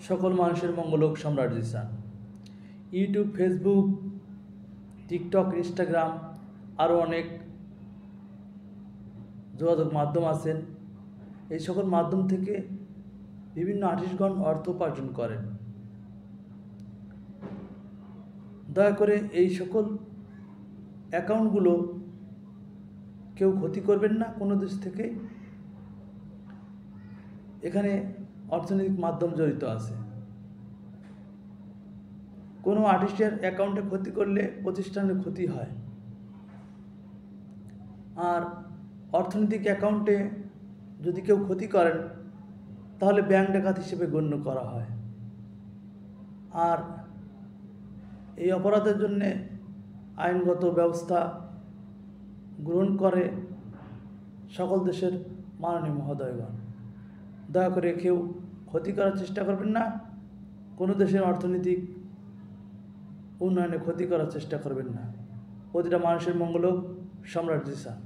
সকল মানুষের মঙ্গল হোক Samrat Zisan. YouTube, Facebook, TikTok, Instagram আরও অনেক যোগাযোগ মাধ্যম আছেন। এই সকল মাধ্যম থেকে বিভিন্ন আর্টিস্টগণ অর্থ উপার্জন করেন। দয়া করে এই সকল অ্যাকাউন্টগুলো কেউ ক্ষতি করবেন না কোনো দেশ থেকে। এখানে অর্থনৈতিক মাধ্যম জড়িত আছে। কোনো আর্টিস্টের অ্যাকাউন্টে ক্ষতি করলে প্রতিষ্ঠানের ক্ষতি হয়, আর অর্থনৈতিক অ্যাকাউন্টে যদি কেউ ক্ষতি করেন তাহলে ব্যাংক ডাকাত হিসেবে গণ্য করা হয়। আর এই অপরাধের জন্যে আইনগত ব্যবস্থা গ্রহণ করে সকল দেশের মাননীয় মহোদয়গণ। দয়া করে কেউ ক্ষতি করার চেষ্টা করবেন না, কোনো দেশের অর্থনৈতিক উন্নয়নে ক্ষতি করার চেষ্টা করবেন না। প্রতিটা মানুষের মঙ্গল হোক সম্রাট জিসান।